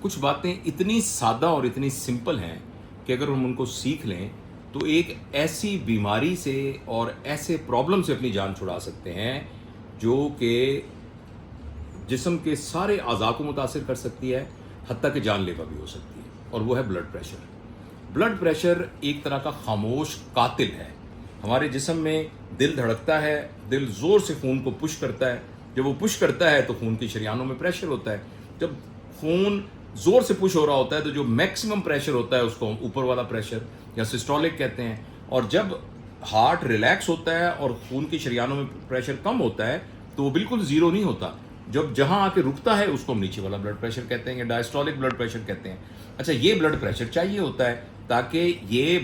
کچھ باتیں اتنی سادہ اور اتنی سمپل ہیں کہ اگر ہم ان کو سیکھ لیں تو ایک ایسی بیماری سے اور ایسے پرابلم سے اپنی جان چھڑا سکتے ہیں جو کہ جسم کے سارے اعضاء کو متاثر کر سکتی ہے، حتیٰ کہ جان لیوا بھی ہو سکتی ہے، اور وہ ہے بلڈ پریشر۔ بلڈ پریشر ایک طرح کا خاموش قاتل ہے۔ ہمارے جسم میں دل دھڑکتا ہے، دل زور سے خون کو پش کرتا ہے، جب وہ پش کرتا ہے تو خون کی شریانوں میں پریشر ہوتا ہے، جب خون زور سے پش ہو رہا ہوتا ہے تو جو میکسیمم پریشر ہوتا ہے اس کو اوپر والا پریشر یا سسٹولک کہتے ہیں، اور جب ہارٹ ریلیکس ہوتا ہے اور خون کی شریانوں میں پریشر کم ہوتا ہے تو وہ بالکل زیرو نہیں ہوتا، جب جہاں آ کے رکتا ہے اس کو ہم نیچے والا بلڈ پریشر کہتے ہیں یا ڈائسٹولک بلڈ پریشر کہتے ہیں۔ اچھا، یہ بلڈ پریشر چاہیے ہوتا ہے تاکہ یہ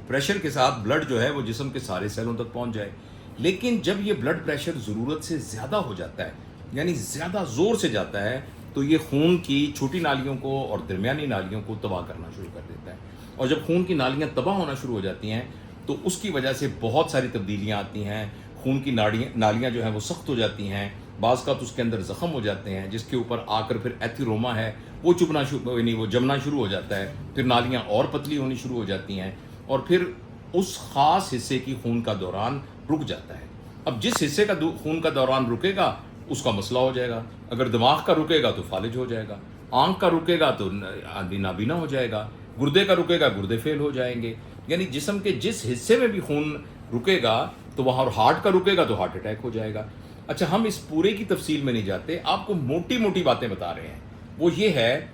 پریشر کے ساتھ بلڈ جو ہے وہ جسم کے سارے سیلوں تک پہنچ جائے، لیکن جب یہ بلڈ پریشر ضرورت سے زیادہ ہو جاتا ہے، یعنی زیادہ زور سے جاتا ہے، تو یہ خون کی چھوٹی نالیوں کو اور درمیانی نالیوں کو تباہ کرنا شروع کر دیتا ہے، اور جب خون کی نالیاں تباہ ہونا شروع ہو جاتی ہیں تو اس کی وجہ سے بہت ساری تبدیلیاں آتی ہیں۔ خون کی نالیاں جو ہیں وہ سخت ہو جاتی ہیں، بعض کا تو اس کے اندر زخم ہو جاتے ہیں جس کے اوپر آ کر پھر ایتھیروما ہے وہ وہ جمنا شروع ہو جاتا ہے، پھر نالیاں اور پتلی ہونی شروع ہو جاتی ہیں، اور پھر اس خاص حصے کی خون کا دوران رک جاتا ہے۔ اب جس حصے کا خون کا دوران رکے گا اس کا مسئلہ ہو جائے گا، اگر دماغ کا رکے گا تو فالج ہو جائے گا، آنکھ کا رکے گا تو آدمی نابینا ہو جائے گا، گردے کا رکے گا گردے فیل ہو جائیں گے، یعنی جسم کے جس حصے میں بھی خون رکے گا تو وہاں، اور ہارٹ کا رکے گا تو ہارٹ اٹیک ہو جائے گا۔ اچھا، ہم اس پورے کی تفصیل میں نہیں جاتے، آپ کو موٹی موٹی باتیں بتا رہے ہیں۔ وہ یہ ہے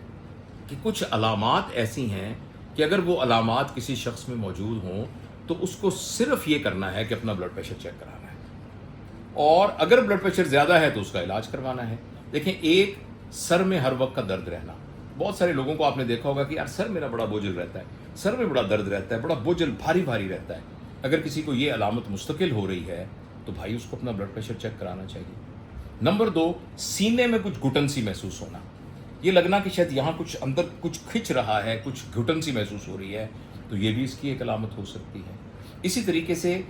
کہ کچھ علامات ایسی ہیں کہ اگر وہ علامات کسی شخص میں موجود ہوں تو اس کو صرف یہ کرنا ہے کہ اپنا بلڈ پریشر چیک کرانا ہے، اور اگر بلڈ پریشر زیادہ ہے تو اس کا علاج کروانا ہے۔ دیکھیں، ایک سر میں ہر وقت کا درد رہنا، بہت سارے لوگوں کو آپ نے دیکھا ہوگا کہ یار سر میرا بڑا بوجھل رہتا ہے، سر میں بڑا درد رہتا ہے، بڑا بوجھل بھاری بھاری رہتا ہے۔ اگر کسی کو یہ علامت مستقل ہو رہی ہے تو بھائی اس کو اپنا بلڈ پریشر چیک کرانا چاہیے۔ نمبر 2، سینے میں کچھ گھٹن سی محسوس ہونا، یہ لگنا کہ شاید یہاں کچھ اندر کچھ کھچ رہا ہے، کچھ گھٹن سی محسوس ہو رہی ہے، تو یہ بھی اس کی ایک علامت ہو سکتی ہے۔ اسی طریقے سے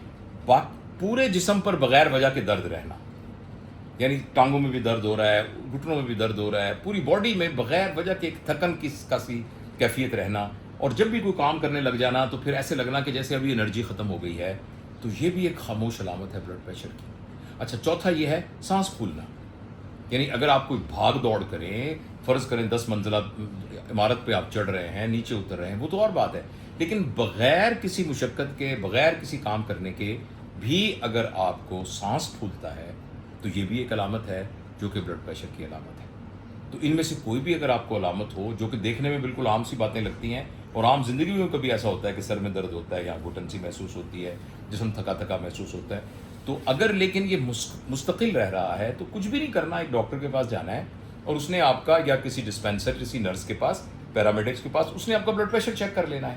پورے جسم پر بغیر وجہ کے درد رہنا، یعنی ٹانگوں میں بھی درد ہو رہا ہے، گھٹنوں میں بھی درد ہو رہا ہے، پوری باڈی میں بغیر وجہ کے ایک تھکن کا سی کیفیت رہنا، اور جب بھی کوئی کام کرنے لگ جانا تو پھر ایسے لگنا کہ جیسے ابھی انرجی ختم ہو گئی ہے، تو یہ بھی ایک خاموش علامت ہے بلڈ پریشر کی۔ اچھا، چوتھا یہ ہے سانس پھولنا، یعنی اگر آپ کوئی بھاگ دوڑ کریں، فرض کریں 10 منزلہ عمارت پہ آپ چڑھ رہے ہیں، نیچے اتر رہے ہیں، وہ تو اور بات ہے، لیکن بغیر کسی مشقت کے، بغیر کسی کام کرنے کے بھی اگر آپ کو سانس پھولتا ہے تو یہ بھی ایک علامت ہے جو کہ بلڈ پریشر کی علامت ہے۔ تو ان میں سے کوئی بھی اگر آپ کو علامت ہو جو کہ دیکھنے میں بالکل عام سی باتیں لگتی ہیں، اور عام زندگی میں کبھی ایسا ہوتا ہے کہ سر میں درد ہوتا ہے یا گھٹن سی محسوس ہوتی ہے، جسم تھکا تھکا محسوس ہوتا ہے، تو اگر لیکن یہ مستقل رہ رہا ہے تو کچھ بھی نہیں کرنا، ایک ڈاکٹر کے پاس جانا ہے اور اس نے آپ کا، یا کسی ڈسپینسر، کسی نرس کے پاس، پیرامیڈکس کے پاس، اس نے آپ کا بلڈ پریشر چیک کر لینا ہے،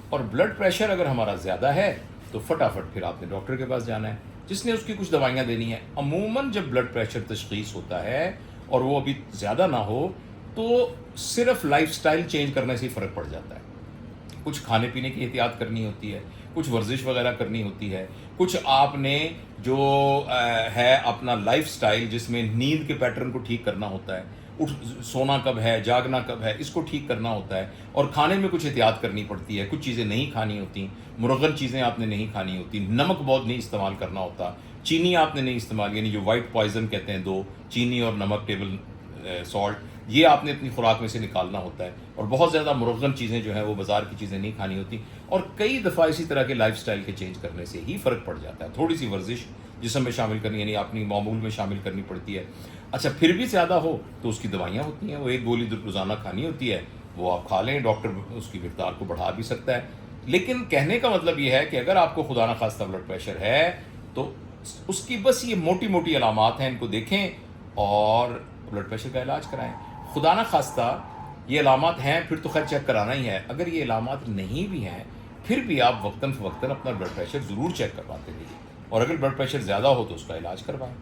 اور بلڈ پریشر اگر ہمارا زیادہ ہے تو فٹافٹ پھر آپ نے ڈاکٹر کے پاس جانا ہے جس نے اس کی کچھ دوائیاں دینی ہیں۔ عموماً جب بلڈ پریشر تشخیص ہوتا ہے اور وہ ابھی زیادہ نہ ہو تو صرف لائف سٹائل چینج کرنے سے ہی فرق پڑ جاتا ہے۔ کچھ کھانے پینے کی احتیاط کرنی ہوتی ہے، کچھ ورزش وغیرہ کرنی ہوتی ہے، کچھ آپ نے جو ہے اپنا لائف سٹائل جس میں نیند کے پیٹرن کو ٹھیک کرنا ہوتا ہے، سونا کب ہے، جاگنا کب ہے، اس کو ٹھیک کرنا ہوتا ہے، اور کھانے میں کچھ احتیاط کرنی پڑتی ہے، کچھ چیزیں نہیں کھانی ہوتی، مرغن چیزیں آپ نے نہیں کھانی ہوتی، نمک بہت نہیں استعمال کرنا ہوتا، چینی آپ نے نہیں استعمال، یعنی جو وائٹ پوائزن کہتے ہیں، دو چینی اور نمک، ٹیبل سالٹ، یہ آپ نے اپنی خوراک میں سے نکالنا ہوتا ہے، اور بہت زیادہ مرغن چیزیں جو ہیں وہ بازار کی چیزیں نہیں کھانی ہوتی، اور کئی دفعہ اسی طرح کے لائف سٹائل کے چینج کرنے سے ہی فرق پڑ جاتا ہے۔ تھوڑی سی ورزش جسم میں شامل کرنی، یعنی اپنی معمول میں شامل کرنی پڑتی ہے۔ اچھا، پھر بھی زیادہ ہو تو اس کی دوائیاں ہوتی ہیں، وہ ایک گولی روزانہ کھانی ہوتی ہے، وہ آپ کھا لیں، ڈاکٹر اس کی مقدار کو بڑھا بھی سکتا ہے، لیکن کہنے کا مطلب یہ ہے کہ اگر آپ کو خدا نخواستہ بلڈ پریشر ہے تو اس کی بس یہ موٹی موٹی علامات ہیں، ان کو دیکھیں اور بلڈ پریشر کا علاج کرائیں۔ خدا نخواستہ یہ علامات ہیں پھر تو خیر چیک کرانا ہی ہے، اگر یہ علامات نہیں بھی ہیں پھر بھی آپ وقتاً فوقتاً اپنا بلڈ پریشر ضرور چیک کرواتے رہیے، اور اگر بلڈ پریشر زیادہ ہو تو اس کا علاج کروائیں۔